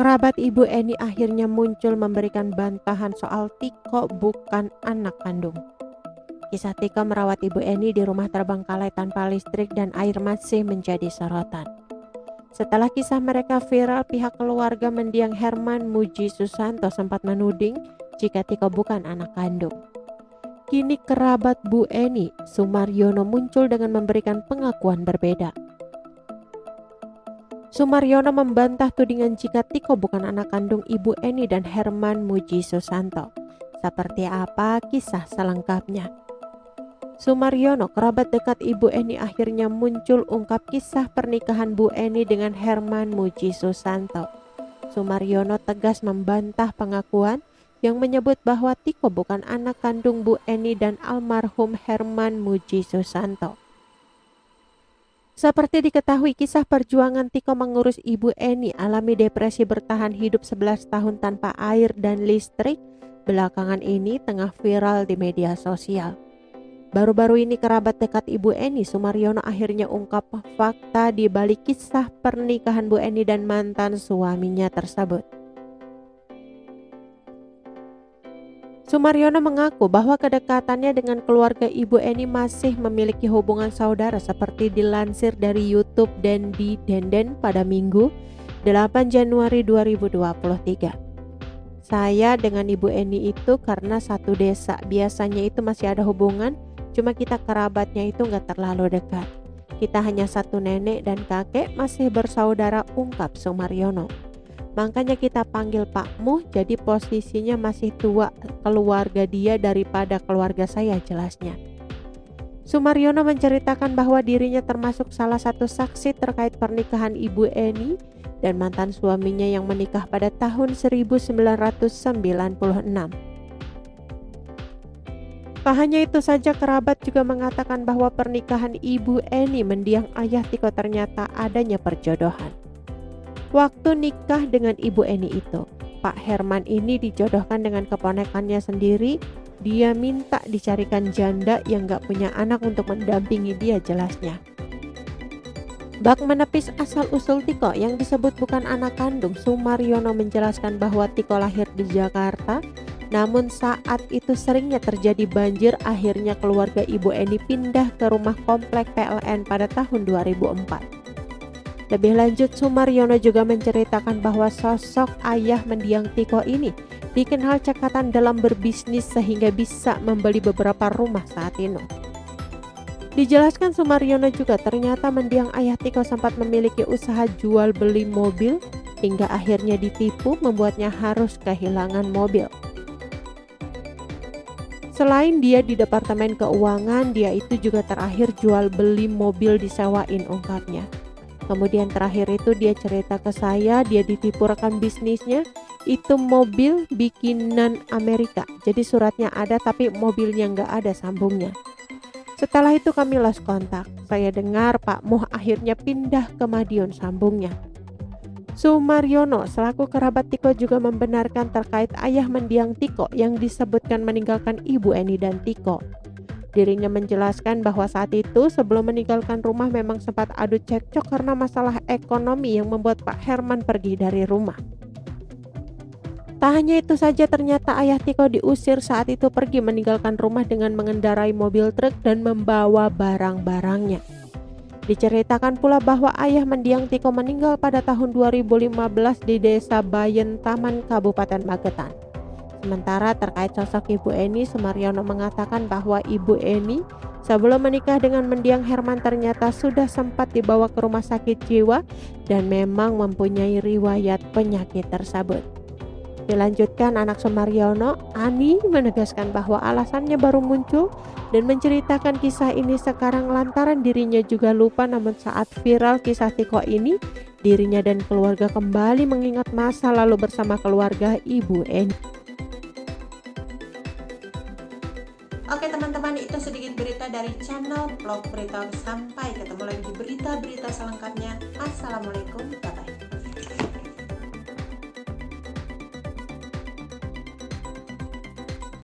Kerabat Ibu Eni akhirnya muncul memberikan bantahan soal Tiko bukan anak kandung. Kisah Tiko merawat Ibu Eni di rumah terbengkalai tanpa listrik dan air masih menjadi sorotan. Setelah kisah mereka viral, pihak keluarga mendiang Herman Muji Susanto sempat menuding jika Tiko bukan anak kandung. Kini kerabat Bu Eni, Sumaryono, muncul dengan memberikan pengakuan berbeda. Sumaryono membantah tudingan jika Tiko bukan anak kandung Ibu Eni dan Herman Muji Susanto. Seperti apa kisah selengkapnya? Sumaryono, kerabat dekat Ibu Eni, akhirnya muncul ungkap kisah pernikahan Bu Eni dengan Herman Muji Susanto. Sumaryono tegas membantah pengakuan yang menyebut bahwa Tiko bukan anak kandung Bu Eni dan almarhum Herman Muji Susanto. Seperti diketahui, kisah perjuangan Tiko mengurus Ibu Eni alami depresi bertahan hidup 11 tahun tanpa air dan listrik belakangan ini tengah viral di media sosial. Baru-baru ini kerabat dekat Ibu Eni, Sumaryono, akhirnya ungkap fakta di balik kisah pernikahan Bu Eni dan mantan suaminya tersebut. Sumaryono mengaku bahwa kedekatannya dengan keluarga Ibu Eni masih memiliki hubungan saudara seperti dilansir dari YouTube Dendi Denden pada Minggu 8 Januari 2023. Saya dengan Ibu Eni itu karena satu desa, biasanya itu masih ada hubungan, cuma kita kerabatnya itu gak terlalu dekat. Kita hanya satu nenek dan kakek, masih bersaudara, ungkap Sumaryono. Makanya kita panggil Pak Muh, jadi posisinya masih tua keluarga dia daripada keluarga saya, jelasnya. Sumaryono menceritakan bahwa dirinya termasuk salah satu saksi terkait pernikahan Ibu Eni dan mantan suaminya yang menikah pada tahun 1996. Tak hanya itu saja, kerabat juga mengatakan bahwa pernikahan Ibu Eni mendiang ayah Tiko ternyata adanya perjodohan. Waktu nikah dengan Ibu Eni itu, Pak Herman ini dijodohkan dengan keponakannya sendiri. Dia minta dicarikan janda yang gak punya anak untuk mendampingi dia, jelasnya. Bak menepis asal-usul Tiko yang disebut bukan anak kandung, Sumaryono menjelaskan bahwa Tiko lahir di Jakarta, namun saat itu seringnya terjadi banjir, akhirnya keluarga Ibu Eni pindah ke rumah komplek PLN pada tahun 2004. Lebih lanjut, Sumaryono juga menceritakan bahwa sosok ayah mendiang Tiko ini dikenal cekatan dalam berbisnis sehingga bisa membeli beberapa rumah saat itu. Dijelaskan Sumaryono juga ternyata mendiang ayah Tiko sempat memiliki usaha jual beli mobil hingga akhirnya ditipu membuatnya harus kehilangan mobil. Selain dia di Departemen Keuangan, dia itu juga terakhir jual beli mobil disewain, ungkapnya. Kemudian terakhir itu dia cerita ke saya, dia ditipu rekan bisnisnya, itu mobil bikinan Amerika. Jadi suratnya ada tapi mobilnya nggak ada, sambungnya. Setelah itu kami lost kontak. Saya dengar Pak Muh akhirnya pindah ke Madiun, sambungnya. Sumaryono selaku kerabat Tiko juga membenarkan terkait ayah mendiang Tiko yang disebutkan meninggalkan Ibu Eni dan Tiko. Dirinya menjelaskan bahwa saat itu sebelum meninggalkan rumah memang sempat adu cekcok karena masalah ekonomi yang membuat Pak Herman pergi dari rumah. Tak hanya itu saja, ternyata ayah Tiko diusir saat itu pergi meninggalkan rumah dengan mengendarai mobil truk dan membawa barang-barangnya. Diceritakan pula bahwa ayah mendiang Tiko meninggal pada tahun 2015 di Desa Bayen Taman, Kabupaten Magetan. Sementara terkait sosok Ibu Eni, Sumaryono mengatakan bahwa Ibu Eni sebelum menikah dengan mendiang Herman ternyata sudah sempat dibawa ke rumah sakit jiwa dan memang mempunyai riwayat penyakit tersebut. Dilanjutkan, anak Sumaryono, Ani, menegaskan bahwa alasannya baru muncul dan menceritakan kisah ini sekarang lantaran dirinya juga lupa, namun saat viral kisah Tiko ini, dirinya dan keluarga kembali mengingat masa lalu bersama keluarga Ibu Eni. Oke teman-teman, itu sedikit berita dari channel Vlog Berita. Sampai ketemu lagi di berita-berita selengkapnya. Assalamualaikum, bye-bye.